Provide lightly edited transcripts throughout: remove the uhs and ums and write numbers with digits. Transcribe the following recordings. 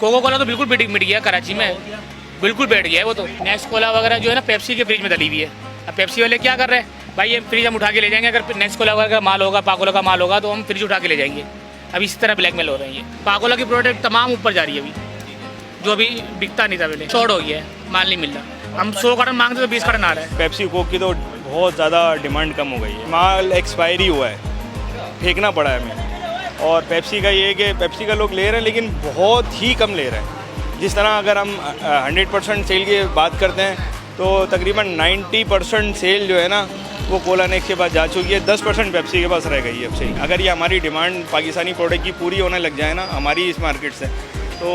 Cocoa Cola तो बिल्कुल मिट गया कराची में, बिल्कुल बैठ गया है वो तो। नेक्स्ट कोला वगैरह जो है ना पेप्सी के फ्रिज में डली हुई है। अब पेप्सी वाले क्या कर रहे हैं भाई, ये फ्रिज हम उठा के ले जाएंगे। अगर नेक्स्ट कोला वगैरह का माल होगा, पाकोला का माल होगा, तो हम फ्रिज उठा के ले जाएंगे। अब इसी तरह ब्लैकमेल हो रही है। पाकोला की प्रोडक्ट तमाम ऊपर जा रही है अभी, जो अभी बिकता नहीं था पहले, शॉर्ट हो गया है, माल नहीं मिल रहा। हम 100 कार्टन मांगते तो 20 कार्टन आ रहा है। पेप्सी कोक की तो बहुत ज़्यादा डिमांड कम हो गई है, माल एक्सपायरी हुआ है, फेंकना पड़ा है हमें। और पेप्सी का ये है कि पेप्सी का लोग ले रहे हैं लेकिन बहुत ही कम ले रहे हैं। जिस तरह अगर हम 100% सेल की बात करते हैं तो तकरीबन 90% सेल जो है ना वो कोला नेक्स्ट के पास जा चुकी है, 10% पेप्सी के पास रह गई है अब से। अगर ये हमारी डिमांड पाकिस्तानी प्रोडक्ट की पूरी होने लग जाए ना हमारी इस मार्केट से, तो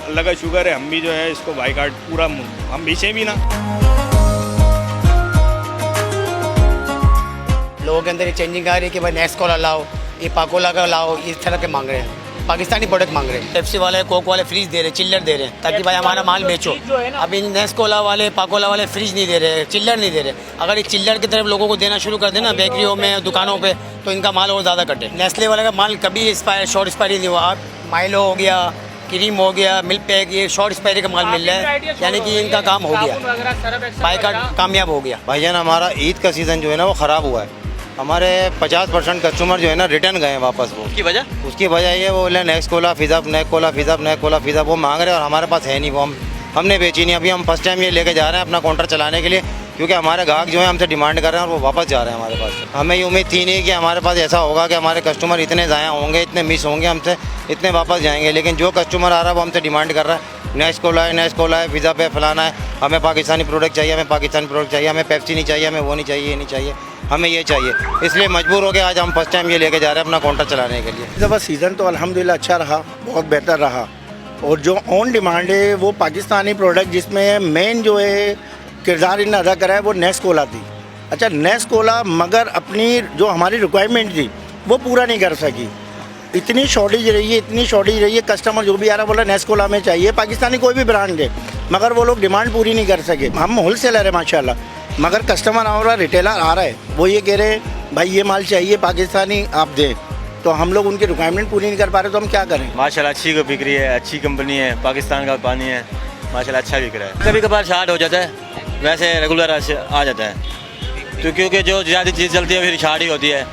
अल्लाह का शुक्र है हम भी जो है इसको बाईकाट पूरा हम बेचें भी ना। लोगों के अंदर ये चेंजिंग आ रही है कि भाई नेक्स्ट कोला लाओ, ये पाकोला का लाओ, इस तरह के मांग रहे हैं, पाकिस्तानी प्रोडक्ट मांग रहे हैं। पेप्सी वाले कोक वाले फ्रिज दे रहे हैं, चिल्लर दे रहे हैं, ताकि भाई हमारा माल बेचो। अब इन नेक्स्ट कोला वाले, पाकोला वाले फ्रिज नहीं दे रहे, चिल्लर नहीं दे रहे। अगर ये चिल्लर की तरफ लोगों को देना शुरू कर देना बेकरियों में, दुकानों पे, तो इनका माल और ज़्यादा कटे। नेस्ले वाले का माल कभी शॉर्ट एक्सपायरी नहीं हुआ। अब माइलो हो गया, क्रीम हो गया, मिल्क पैक, ये शॉर्ट एक्सपायरी का माल मिल रहा है, यानी कि इनका काम हो गया, बाईकाट कामयाब हो गया। भाईजान हमारा ईद का सीज़न जो है ना वो ख़राब हुआ है। हमारे 50% कस्टमर जो है ना रिटर्न गए हैं वापस। वो उसकी वजह ये वो बोले next cola Fizzup, next cola Fizzup, next cola Fizzup वो मांग रहे हैं और हमारे पास है नहीं। वो हमने बेची नहीं। अभी हम फर्स्ट टाइम ये लेके जा रहे हैं अपना काउंटर चलाने के लिए, क्योंकि हमारे ग्राहक जो है हमसे डिमांड कर रहे हैं और वो वापस जा रहे हैं हमारे पास। हमें ये उम्मीद थी नहीं कि हमारे पास ऐसा होगा कि हमारे कस्टमर इतने ज़ाया होंगे, इतने मिस होंगे हमसे, इतने वापस जाएंगे। लेकिन जो कस्टमर आ रहा है वो हमसे डिमांड कर रहा है नेक्स्ट कोला है, नेक्स्ट कोला है, पिज़्ज़ा पे फलाना है, हमें पाकिस्तानी प्रोडक्ट चाहिए, हमें पाकिस्तानी प्रोडक्ट चाहिए, हमें पेप्सी नहीं चाहिए, हमें वो नहीं चाहिए, ये नहीं चाहिए, हमें ये चाहिए। इसलिए मजबूर हो गए आज हम फर्स्ट टाइम ये लेके जा रहे हैं अपना काउंटर चलाने के लिए। जब सीज़न तो अल्हम्दुलिल्लाह अच्छा रहा, बहुत बेहतर रहा। और जो ऑन डिमांड है वो पाकिस्तानी प्रोडक्ट जिसमें मेन जो है किरदार इन्हें अदा करा है वो नेक्स्ट कोला थी। अच्छा नेक्स्ट कोला मगर अपनी जो हमारी रिक्वायरमेंट थी वो पूरा नहीं कर सकी। इतनी शॉर्टेज रही है, इतनी शॉर्टेज रही है, कस्टमर जो भी आ रहा बोला नेक्स्ट कोला में चाहिए, पाकिस्तानी कोई भी ब्रांड है, मगर वो लोग डिमांड पूरी नहीं कर सके। हम होल सेलर है माशाल्लाह, मगर कस्टमर आ रहा, रिटेलर आ रहा है, वो ये कह रहे हैं भाई ये माल चाहिए पाकिस्तानी आप दें, तो हम लोग उनकी रिक्वायरमेंट पूरी नहीं कर पा रहे, तो हम क्या करें। माशाल्लाह अच्छी को बिक रही है, अच्छी कंपनी है, पाकिस्तान का पानी है, माशाल्लाह अच्छा बिक रहा है। कभी कभार शार्ट हो जाता है, वैसे रेगुलर आ जाता है, तो क्योंकि जो ज़्यादा चीज़ चलती है फिर शार्ट ही होती है।